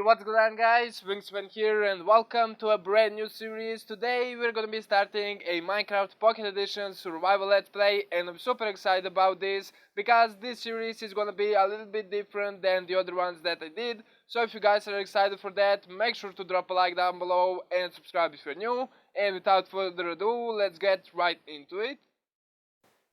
What's going on, guys? Wingspan here and welcome to a brand new series. Today we're gonna be starting a Minecraft Pocket Edition survival let's play, and I'm super excited about this because this series is gonna be a little bit different than the other ones that I did. So if you guys are excited for that, make sure to drop a like down below and subscribe if you're new. And without further ado, let's get right into it.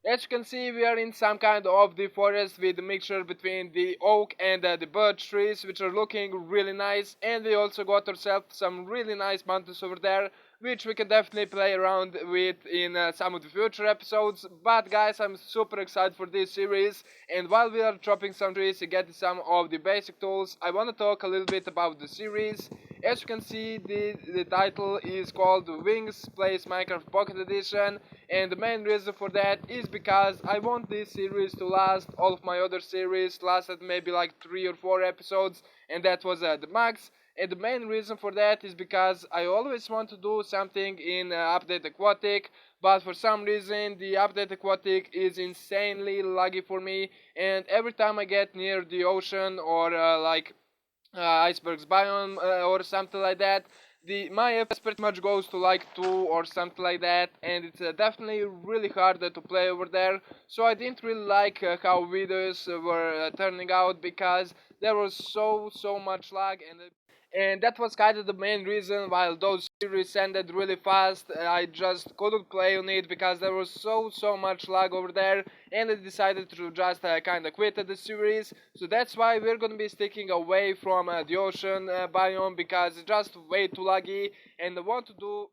As you can see, we are in some kind of the forest with a mixture between the oak and the birch trees, which are looking really nice. And we also got ourselves some really nice mountains over there, which we can definitely play around with in some of the future episodes. But guys, I'm super excited for this series, and while we are chopping some trees and getting some of the basic tools, I want to talk a little bit about the series. As you can see, the title is called Wings Plays Minecraft Pocket Edition, and the main reason for that is because I want this series to last. All of my other series lasted maybe like 3 or 4 episodes, and that was the max. And the main reason for that is because I always want to do something in Update Aquatic, but for some reason the Update Aquatic is insanely laggy for me, and every time I get near the ocean or icebergs biome or something like that, my FPS pretty much goes to like 2 or something like that, and it's definitely really hard to play over there. So I didn't really like how videos were turning out because there was so much lag, and that was kind of the main reason. While those series ended really fast, I just couldn't play on it because there was so much lag over there, and I decided to just kind of quit the series. So that's why we're gonna be sticking away from the ocean biome because it's just way too laggy, and I want to do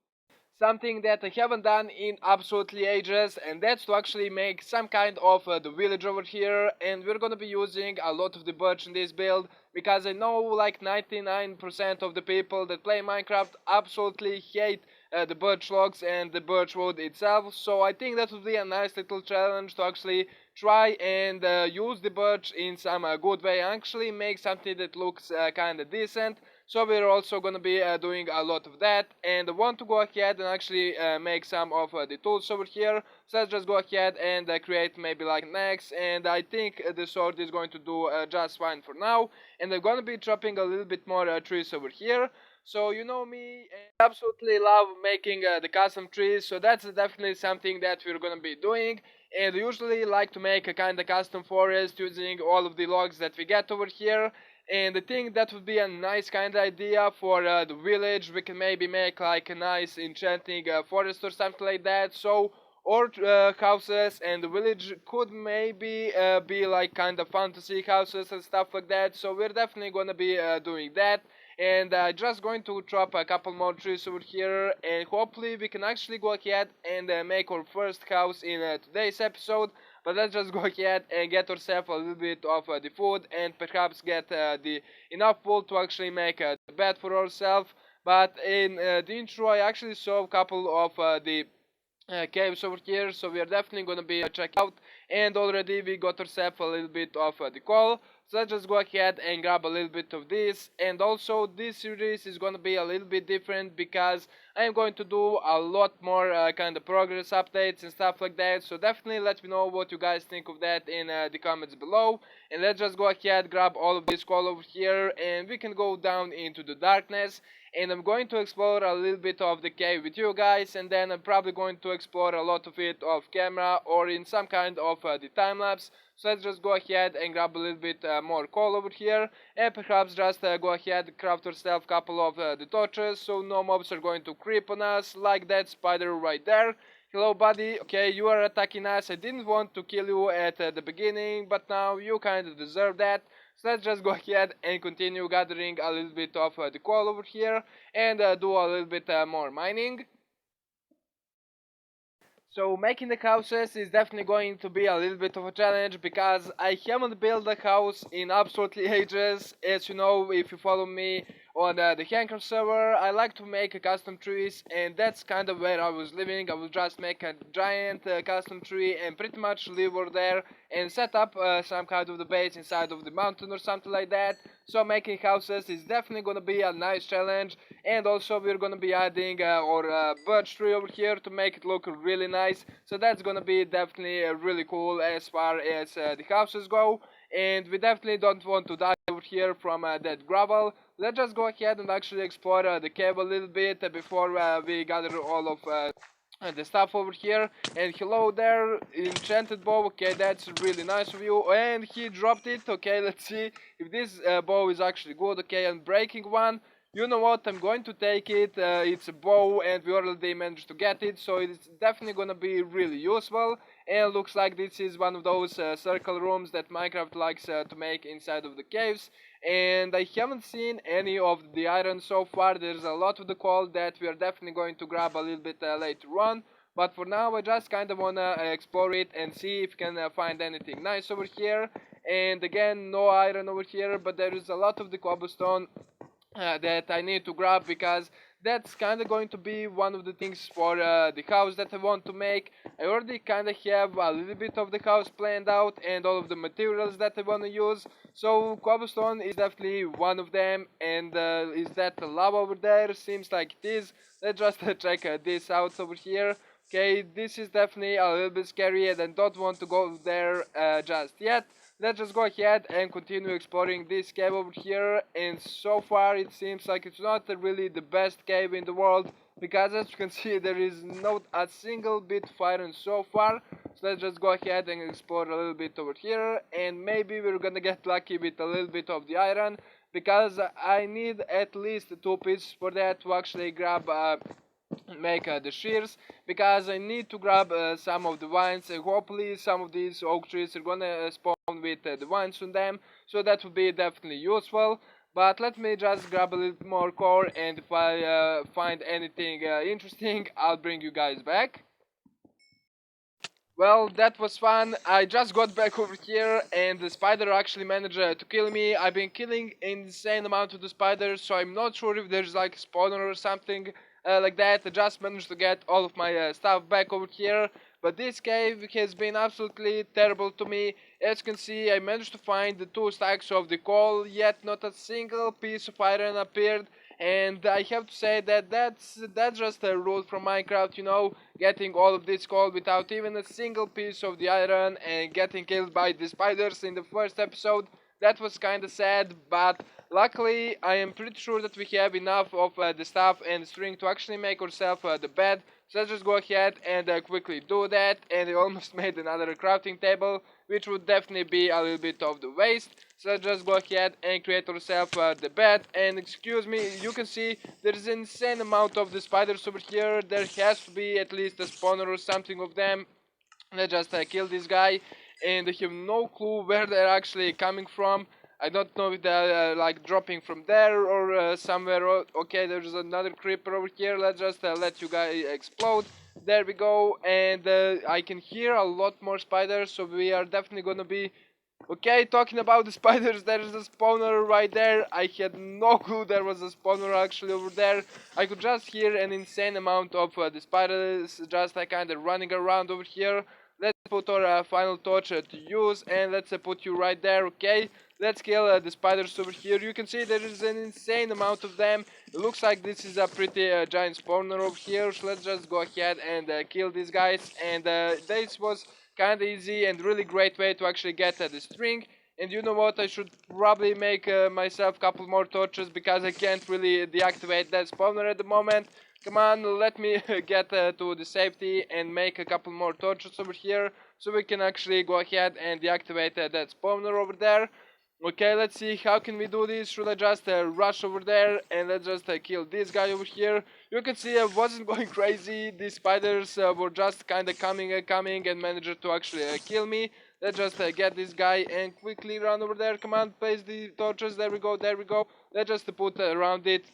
something that I haven't done in absolutely ages, and that's to actually make some kind of the village over here. And we're gonna be using a lot of the birch in this build because I know like 99% of the people that play Minecraft absolutely hate the birch logs and the birch wood itself. So I think that would be a nice little challenge to actually try and use the birch in some good way, actually make something that looks kind of decent. So we're also gonna be doing a lot of that, and I want to go ahead and actually make some of the tools over here. So let's just go ahead and create maybe like an axe, and I think the sword is going to do just fine for now. And I'm gonna be chopping a little bit more trees over here. So you know me, I absolutely love making the custom trees, so that's definitely something that we're gonna be doing. And I usually like to make a kind of custom forest using all of the logs that we get over here. And I think that would be a nice kind of idea for the village. We can maybe make like a nice enchanting forest or something like that. So our houses and the village could maybe be like kind of fantasy houses and stuff like that. So we're definitely gonna be doing that. And just going to chop a couple more trees over here, and hopefully we can actually go ahead and make our first house in today's episode. But let's just go ahead and get ourselves a little bit of the food, and perhaps get the enough wool to actually make the bed for ourselves. But in the intro I actually saw a couple of the caves over here, so we are definitely gonna be checking out. And already we got ourselves a little bit of the coal, so let's just go ahead and grab a little bit of this. And also this series is gonna be a little bit different because I am going to do a lot more kind of progress updates and stuff like that. So definitely let me know what you guys think of that in the comments below. And let's just go ahead, grab all of this coal over here, and we can go down into the darkness. And I'm going to explore a little bit of the cave with you guys, and then I'm probably going to explore a lot of it off camera or in some kind of the time lapse. So let's just go ahead and grab a little bit more coal over here, and perhaps just go ahead and craft ourselves a couple of the torches so no mobs are going to creep on us like that spider right there. Hello buddy, okay, you are attacking us. I didn't want to kill you at the beginning, but now you kinda deserve that. So let's just go ahead and continue gathering a little bit of the coal over here, and do a little bit more mining. So making the houses is definitely going to be a little bit of a challenge because I haven't built a house in absolutely ages. As you know, if you follow me on the Hanker server, I like to make custom trees, and that's kind of where I was living. I would just make a giant custom tree and pretty much live over there and set up some kind of the base inside of the mountain or something like that. So making houses is definitely gonna be a nice challenge, and also we're gonna be adding our birch tree over here to make it look really nice. So that's gonna be definitely really cool as far as the houses go. And we definitely don't want to die over here from that gravel. let's just go ahead and actually explore the cave a little bit before we gather all of the stuff over here. And hello there, enchanted bow. Okay, that's really nice of you. And he dropped it. Okay, let's see if this bow is actually good. Okay, and breaking one. You know what, I'm going to take it. It's a bow and we already managed to get it, so it's definitely gonna be really useful. And looks like this is one of those circle rooms that Minecraft likes to make inside of the caves. And I haven't seen any of the iron so far. There's a lot of the coal that we are definitely going to grab a little bit later on. But for now I just kind of wanna explore it and see if we can find anything nice over here. And again, no iron over here, but there is a lot of the cobblestone that I need to grab, because that's kind of going to be one of the things for the house that I want to make. I already kind of have a little bit of the house planned out and all of the materials that I want to use, so cobblestone is definitely one of them. And is that lava over there? Seems like it is. Let's just check this out over here. Okay, this is definitely a little bit scary and I don't want to go there just yet. Let's just go ahead and continue exploring this cave over here. And so far it seems like it's not really the best cave in the world, because as you can see there is not a single bit of iron so far. So let's just go ahead and explore a little bit over here, and maybe we're gonna get lucky with a little bit of the iron, because I need at least 2 pieces for that to actually grab make the shears, because I need to grab some of the vines. Hopefully some of these oak trees are gonna spawn with the vines on them, so that would be definitely useful. But let me just grab a little more core, and if I find anything interesting, I'll bring you guys back. Well, that was fun. I just got back over here and the spider actually managed to kill me. I've been killing an insane amount of the spiders, so I'm not sure if there's like a spawner or something like that. I just managed to get all of my stuff back over here. But this cave has been absolutely terrible to me. As you can see, I managed to find the 2 stacks of the coal, yet not a single piece of iron appeared. And I have to say that that's just a rule from Minecraft, you know, getting all of this coal without even a single piece of the iron and getting killed by the spiders in the first episode. That was kinda sad, but luckily I am pretty sure that we have enough of the stuff and string to actually make ourselves the bed. So let's just go ahead and quickly do that. And I almost made another crafting table, which would definitely be a little bit of the waste. So let's just go ahead and create ourselves the bed. And excuse me, you can see there's an insane amount of the spiders over here. There has to be at least a spawner or something of them. Let's just kill this guy. And I have no clue where they're actually coming from. I don't know if they're like dropping from there or somewhere. Okay, there's another creeper over here. Let's just let you guys explode. There we go. And I can hear a lot more spiders, so we are definitely gonna be... Okay, talking about the spiders, there is a spawner right there. I had no clue there was a spawner actually over there. I could just hear an insane amount of the spiders just kind of running around over here. Let's put our final torch to use, and let's put you right there. Okay, let's kill the spiders over here. You can see there is an insane amount of them. It looks like this is a pretty giant spawner over here, so let's just go ahead and kill these guys. And this was kind of easy and really great way to actually get the string. And you know what, I should probably make myself a couple more torches, because I can't really deactivate that spawner at the moment. Come on, let me get to the safety and make a couple more torches over here, so we can actually go ahead and deactivate that spawner over there. Okay, let's see, how can we do this? Should I just rush over there and let's just kill this guy over here? You can see I wasn't going crazy. These spiders were just kind of coming and managed to actually kill me. Let's just get this guy and quickly run over there. Come on, place the torches. There we go, there we go. Let's just put around it.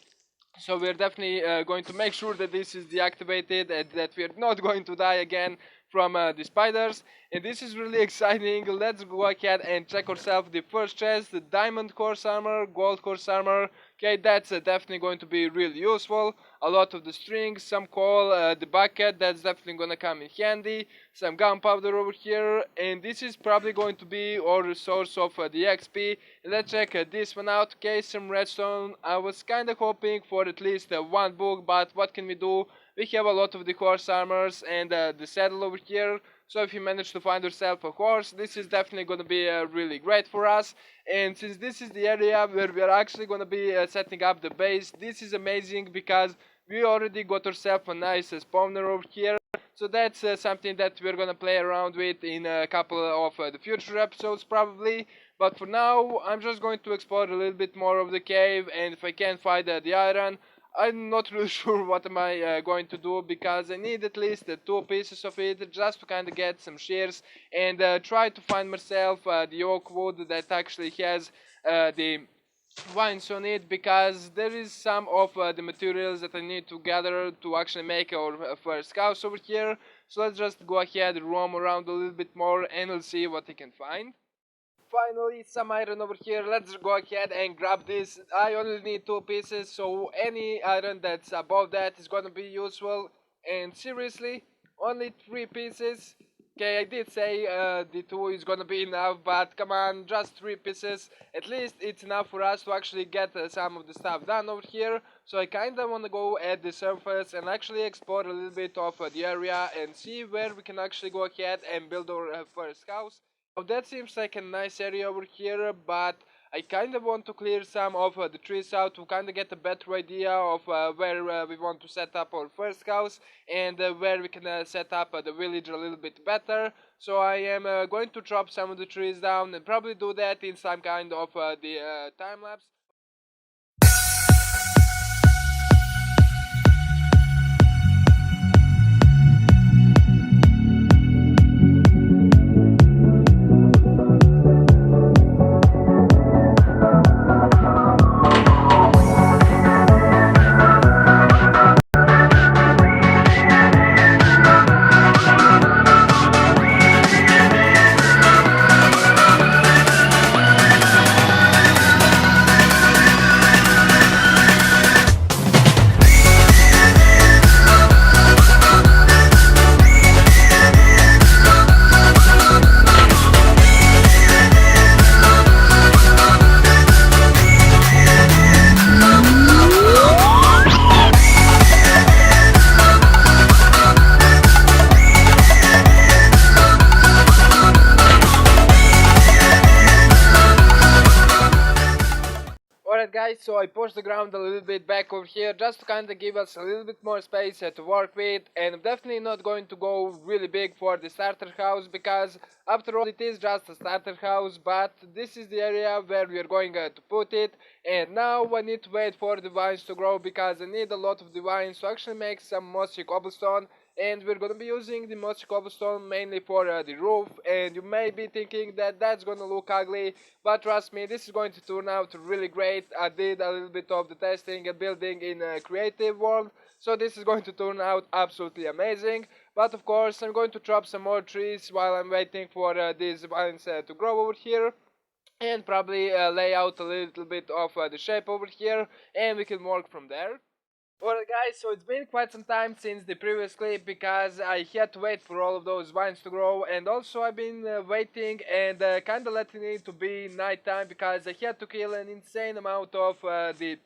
So we're definitely going to make sure that this is deactivated and that we're not going to die again from the spiders. And this is really exciting. Let's go ahead and check ourselves the first chest. The diamond course armor, gold course armor. Okay, that's definitely going to be really useful. a lot of the strings, some coal, the bucket, that's definitely gonna come in handy, some gunpowder over here, and this is probably going to be our source of the XP. And let's check this one out. Okay, some redstone. I was kinda hoping for at least one book, but what can we do? We have a lot of the horse armors and the saddle over here. So if you manage to find yourself a horse, this is definitely going to be really great for us. And since this is the area where we are actually going to be setting up the base, this is amazing because we already got ourselves a nice spawner over here. So that's something that we're going to play around with in a couple of the future episodes probably. But for now, I'm just going to explore a little bit more of the cave, and if I can find the iron, I'm not really sure what am I going to do, because I need at least 2 pieces of it just to kind of get some shears and try to find myself the oak wood that actually has the vines on it, because there is some of the materials that I need to gather to actually make our first house over here. So let's just go ahead and roam around a little bit more and we'll see what I can find. Finally, some iron over here. Let's go ahead and grab this. I only need 2 pieces, so any iron that's above that is gonna be useful. And seriously, only 3 pieces. Okay, I did say the 2 is gonna be enough, but come on, just 3 pieces. At least it's enough for us to actually get some of the stuff done over here. So I kinda wanna go at the surface and actually explore a little bit of the area and see where we can actually go ahead and build our first house. Now that seems like a nice area over here, but I kinda want to clear some of the trees out to kinda get a better idea of where we want to set up our first house, and where we can set up the village a little bit better. So I am going to chop some of the trees down and probably do that in some kind of the time lapse. Alright guys, so I pushed the ground a little bit back over here just to kind of give us a little bit more space to work with, and I'm definitely not going to go really big for the starter house, because after all it is just a starter house, but this is the area where we are going to put it. And now I need to wait for the vines to grow, because I need a lot of the vines to actually make some mossy cobblestone. And we're gonna be using the mossy cobblestone mainly for the roof, and you may be thinking that that's gonna look ugly, but trust me, this is going to turn out really great. I did a little bit of the testing and building in a creative world, so this is going to turn out absolutely amazing. But of course I'm going to chop some more trees while I'm waiting for these vines to grow over here, and probably lay out a little bit of the shape over here, and we can work from there. Alright guys, so it's been quite some time since the previous clip, because I had to wait for all of those vines to grow, and also I've been waiting and kinda letting it to be nighttime, because I had to kill an insane amount of the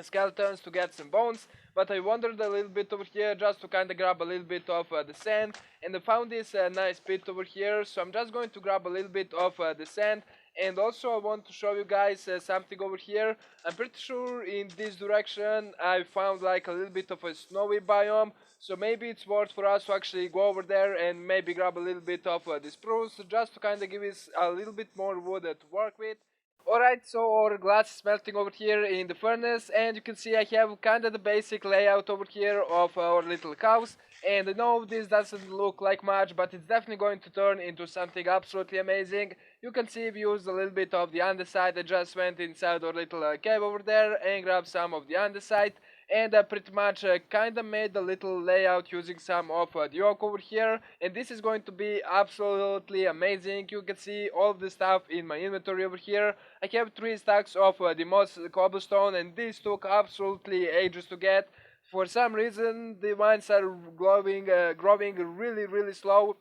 skeletons to get some bones. But I wandered a little bit over here just to kinda grab a little bit of the sand, and I found this nice pit over here, so I'm just going to grab a little bit of the sand. And also I want to show you guys something over here. I'm pretty sure in this direction I found like a little bit of a snowy biome, so maybe it's worth for us to actually go over there and maybe grab a little bit of the spruce, just to kind of give us a little bit more wood to work with. Alright, so our glass is melting over here in the furnace, and you can see I have kinda the basic layout over here of our little house. And I know this doesn't look like much, but it's definitely going to turn into something absolutely amazing. You can see we used a little bit of the andesite. I just went inside our little cave over there and grabbed some of the andesite, and pretty much kinda made a little layout using some of the oak over here. And this is going to be absolutely amazing. You can see all of the stuff in my inventory over here. I have 3 stacks of the moss cobblestone, and these took absolutely ages to get. For some reason, the vines are growing really slow,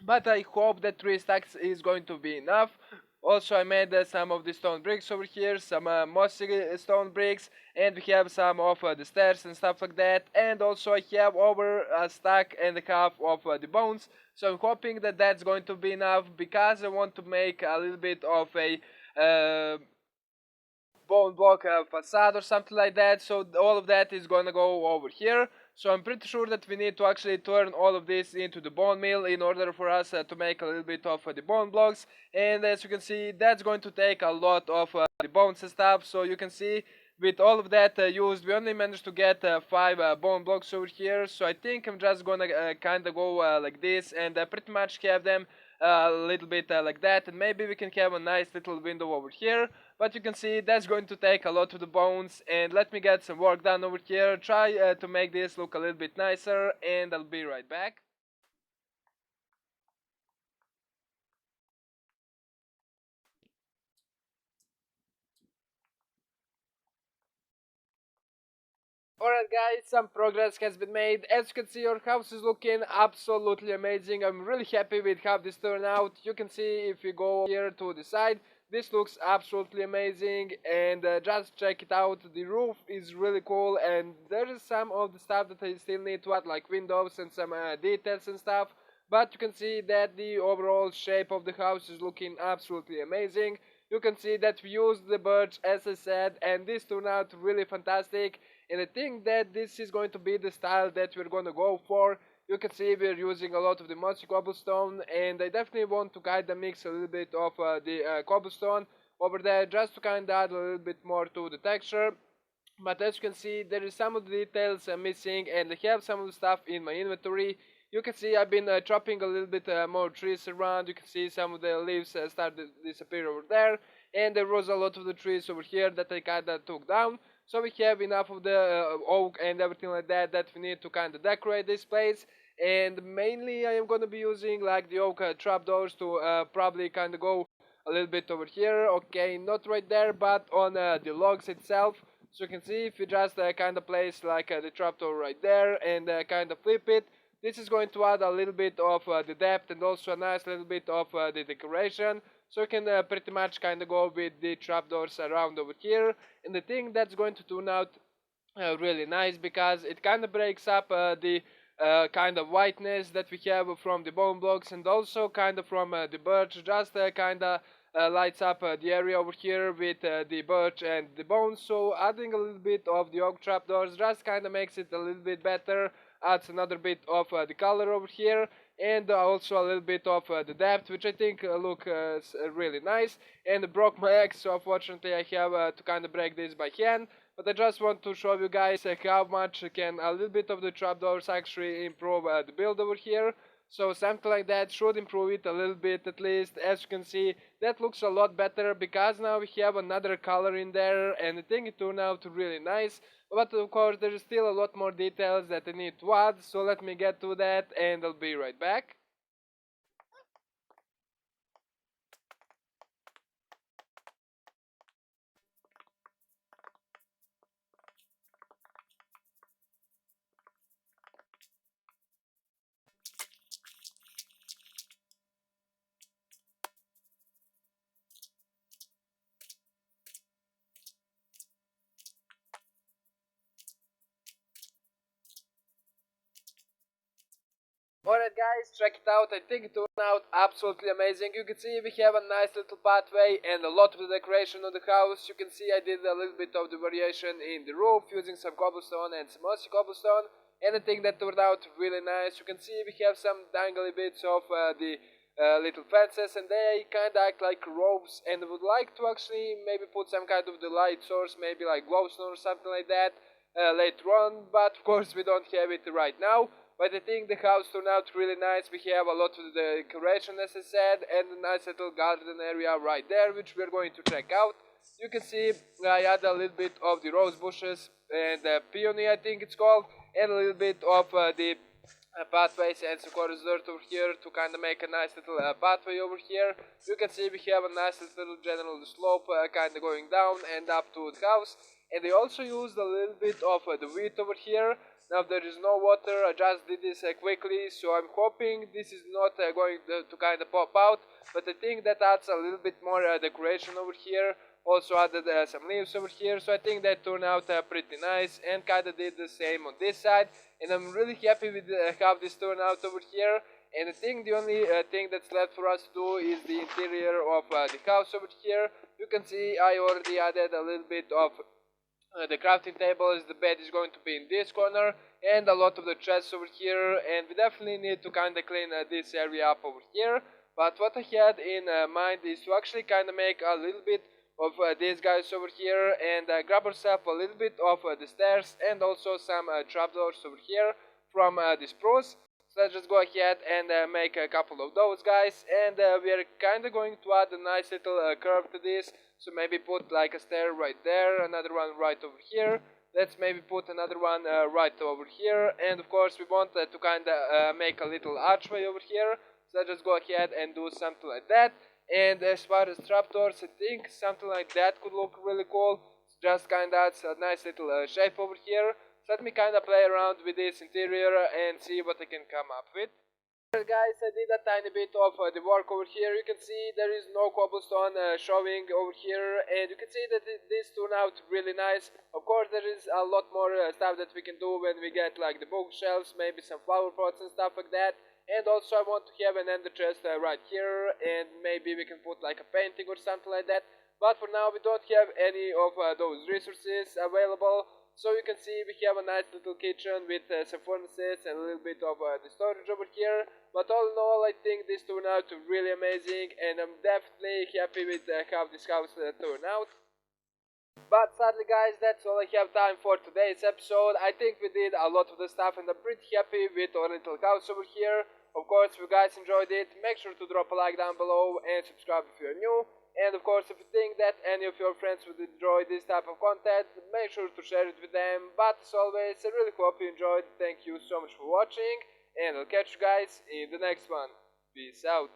but I hope that 3 stacks is going to be enough. Also, I made some of the stone bricks over here, some mossy stone bricks, and we have some of the stairs and stuff like that. And also, I have over a stack and a half of the bones. So I'm hoping that that's going to be enough, because I want to make a little bit of a bone block facade or something like that. So all of that is gonna go over here. So I'm pretty sure that we need to actually turn all of this into the bone meal in order for us to make a little bit of the bone blocks. And as you can see, that's going to take a lot of the bones and stuff. So you can see, with all of that used, we only managed to get 5 bone blocks over here. So I think I'm just gonna kind of go like this, and pretty much have them a little bit like that, and maybe we can have a nice little window over here. But you can see that's going to take a lot of the bones, and let me get some work done over here, try to make this look a little bit nicer, and I'll be right back. Alright guys, some progress has been made. As you can see, your house is looking absolutely amazing. I'm really happy with how this turned out. You can see if you go here to the side, this looks absolutely amazing, and just check it out. The roof is really cool, and there is some of the stuff that I still need to add, like windows and some details and stuff. But you can see that the overall shape of the house is looking absolutely amazing. You can see that we used the birch, as I said, and this turned out really fantastic. And I think that this is going to be the style that we're going to go for. You can see we're using a lot of the mossy cobblestone, and I definitely want to kind of mix a little bit of the cobblestone over there, just to kind of add a little bit more to the texture. But as you can see, there is some of the details missing, and I have some of the stuff in my inventory. You can see I've been chopping a little bit more trees around. You can see some of the leaves start to disappear over there, and there was a lot of the trees over here that I kinda took down. So we have enough of the oak and everything like that that we need to kinda decorate this place. And mainly I am gonna be using like the oak trapdoors to probably kinda go a little bit over here. Okay, not right there, but on the logs itself. So you can see if you just kind of place like the trapdoor right there and kind of flip it, this is going to add a little bit of the depth and also a nice little bit of the decoration. So you can pretty much kind of go with the trapdoors around over here. And I think that's going to turn out really nice, because it kind of breaks up the kind of whiteness that we have from the bone blocks, and also kind of from the birch, just kind of lights up the area over here with the birch and the bones. So adding a little bit of the oak trapdoors just kind of makes it a little bit better, adds another bit of the color over here, and also a little bit of the depth, which I think look really nice. And broke my axe, so unfortunately I have to kind of break this by hand. But I just want to show you guys how much can a little bit of the trapdoors actually improve the build over here. So something like that should improve it a little bit at least. As you can see, that looks a lot better, because now we have another color in there, and I think it turned out really nice. But of course there is still a lot more details that I need to add, so let me get to that and I'll be right back. Alright guys, check it out. I think it turned out absolutely amazing. You can see we have a nice little pathway and a lot of the decoration of the house. You can see I did a little bit of the variation in the roof using some cobblestone and some mossy cobblestone. And I think that turned out really nice. You can see we have some dangly bits of the little fences, and they kind of act like ropes, and I would like to actually maybe put some kind of the light source, maybe like glowstone or something like that later on, but of course we don't have it right now. But I think the house turned out really nice. We have a lot of the decoration, as I said, and a nice little garden area right there, which we're going to check out. You can see I add a little bit of the rose bushes and peony, I think it's called, and a little bit of the pathways and some chorus dirt over here to kind of make a nice little pathway over here. You can see we have a nice little general slope kind of going down and up to the house. and I also used a little bit of the wheat over here. Now there is no water, I just did this quickly, so I'm hoping this is not going to kind of pop out, but I think that adds a little bit more decoration over here. Also added some leaves over here, so I think that turned out pretty nice, and kinda did the same on this side, and I'm really happy with how this turned out over here. And I think the only thing that's left for us to do is the interior of the house over here. You can see I already added a little bit of the crafting table, as the bed is going to be in this corner, and a lot of the chests over here, and we definitely need to kinda clean this area up over here. But what I had in mind is to actually kinda make a little bit of these guys over here, and grab ourselves a little bit of the stairs, and also some trapdoors over here from the spruce. So let's just go ahead and make a couple of those guys, and we are kinda going to add a nice little curve to this. So maybe put like a stair right there, another one right over here. Let's maybe put another one right over here, and of course we want to kinda make a little archway over here. So let's just go ahead and do something like that. And as far as trapdoors, I think something like that could look really cool. It's just kinda adds a nice little shape over here. So let me kinda play around with this interior and see what I can come up with. Guys, I did a tiny bit of the work over here. You can see there is no cobblestone showing over here, and you can see that this turned out really nice. Of course, there is a lot more stuff that we can do when we get like the bookshelves, maybe some flower pots and stuff like that. And also I want to have an ender chest right here, and maybe we can put like a painting or something like that. But for now we don't have any of those resources available. So you can see we have a nice little kitchen with some furnaces and a little bit of the storage over here. But all in all, I think this turned out really amazing, and I'm definitely happy with how this house turned out. But sadly guys, that's all I have time for today's episode. I think we did a lot of the stuff, and I'm pretty happy with our little house over here. Of course, if you guys enjoyed it, make sure to drop a like down below and subscribe if you're new. And of course, if you think that any of your friends would enjoy this type of content, make sure to share it with them. But as always, I really hope you enjoyed. Thank you so much for watching, and I'll catch you guys in the next one. Peace out.